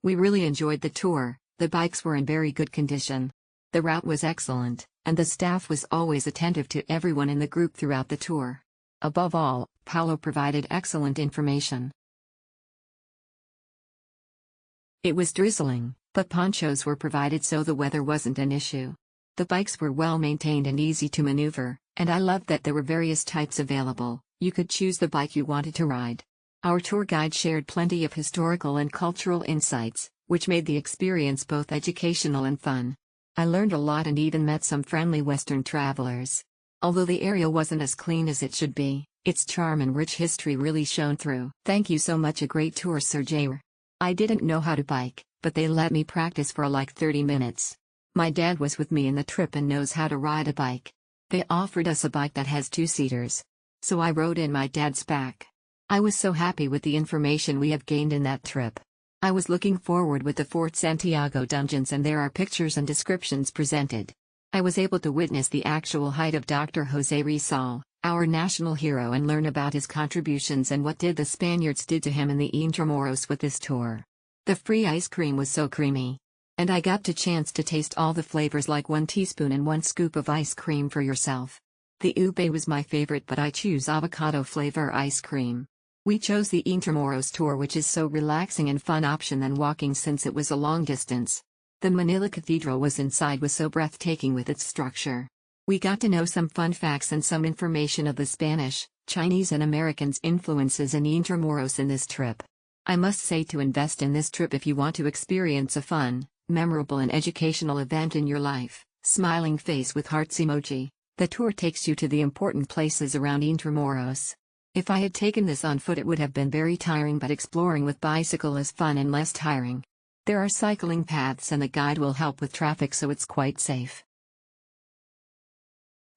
We really enjoyed the tour. The bikes were in very good condition. The route was excellent, and the staff was always attentive to everyone in the group throughout the tour. Above all, Paulo provided excellent information. It was drizzling, but ponchos were provided so the weather wasn't an issue. The bikes were well maintained and easy to maneuver, and I loved that there were various types available. You could choose the bike you wanted to ride. Our tour guide shared plenty of historical and cultural insights, which made the experience both educational and fun. I learned a lot and even met some friendly Western travelers. Although the area wasn't as clean as it should be, its charm and rich history really shone through. Thank you so much. A great tour, Sir Jair. I didn't know how to bike, but they let me practice for like 30 minutes. My dad was with me in the trip and knows how to ride a bike. They offered us a bike that has 2-seaters. So I rode in my dad's back. I was so happy with the information we have gained in that trip. I was looking forward with the Fort Santiago dungeons, and there are pictures and descriptions presented. I was able to witness the actual height of Dr. José Rizal, our national hero, and learn about his contributions and what the Spaniards did to him in the Intramuros with this tour. The free ice cream was so creamy. And I got the chance to taste all the flavors, like 1 teaspoon and 1 scoop of ice cream for yourself. The ube was my favorite, but I choose avocado flavor ice cream. We chose the Intramuros tour, which is so relaxing and fun option than walking since it was a long distance. The Manila Cathedral was inside was so breathtaking with its structure. We got to know some fun facts and some information of the Spanish, Chinese and Americans' influences in Intramuros in this trip. I must say to invest in this trip if you want to experience a fun, memorable and educational event in your life. Smiling face with hearts emoji. The tour takes you to the important places around Intramuros. If I had taken this on foot it would have been very tiring, but exploring with bicycle is fun and less tiring. There are cycling paths and the guide will help with traffic, so it's quite safe.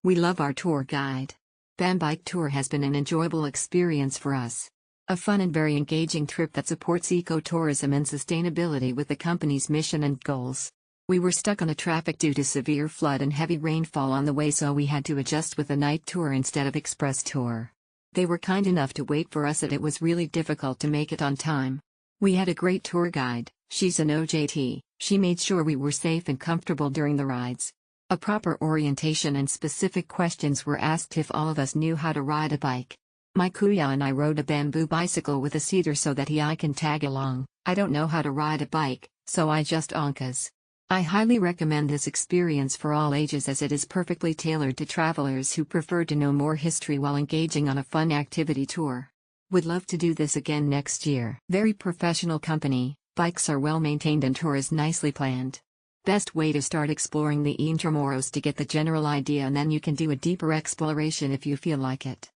We love our tour guide. Bambike tour has been an enjoyable experience for us. A fun and very engaging trip that supports ecotourism and sustainability with the company's mission and goals. We were stuck on a traffic due to severe flood and heavy rainfall on the way, so we had to adjust with a night tour instead of express tour. They were kind enough to wait for us, and it was really difficult to make it on time. We had a great tour guide. She's an OJT. She made sure we were safe and comfortable during the rides. A proper orientation and specific questions were asked if all of us knew how to ride a bike. My kuya and I rode a bamboo bicycle with a seater so that I can tag along. I don't know how to ride a bike, so I just onkas. I highly recommend this experience for all ages, as it is perfectly tailored to travelers who prefer to know more history while engaging on a fun activity tour. Would love to do this again next year. Very professional company, bikes are well maintained and tour is nicely planned. Best way to start exploring the Intramuros to get the general idea, and then you can do a deeper exploration if you feel like it.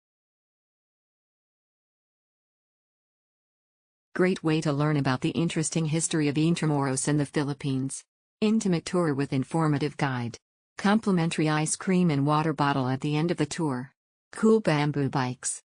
Great way to learn about the interesting history of Intramuros and the Philippines. Intimate tour with informative guide. Complimentary ice cream and water bottle at the end of the tour. Cool bamboo bikes.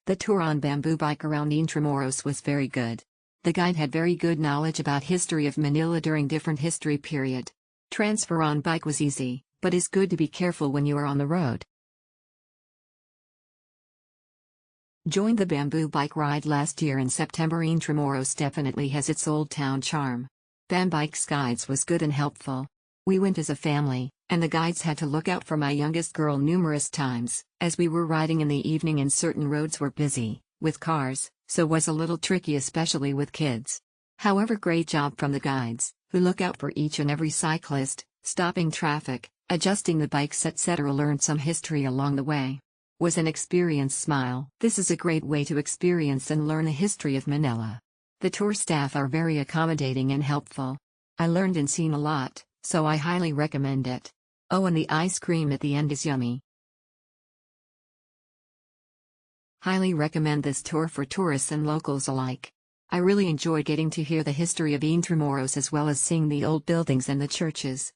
The tour on bamboo bike around Intramuros was very good. The guide had very good knowledge about history of Manila during different history period. Transfer on bike was easy, but is good to be careful when you are on the road. Joined the bamboo bike ride last year in September. Intramuros definitely has its old town charm. Bambike's guides was good and helpful. We went as a family, and the guides had to look out for my youngest girl numerous times, as we were riding in the evening and certain roads were busy, with cars, so was a little tricky especially with kids. However, great job from the guides, who look out for each and every cyclist, stopping traffic, adjusting the bikes etc. Learned some history along the way. Was an experience. Smile. This is a great way to experience and learn the history of Manila. The tour staff are very accommodating and helpful. I learned and seen a lot, so I highly recommend it. Oh, and the ice cream at the end is yummy. Highly recommend this tour for tourists and locals alike. I really enjoy getting to hear the history of Intramuros as well as seeing the old buildings and the churches.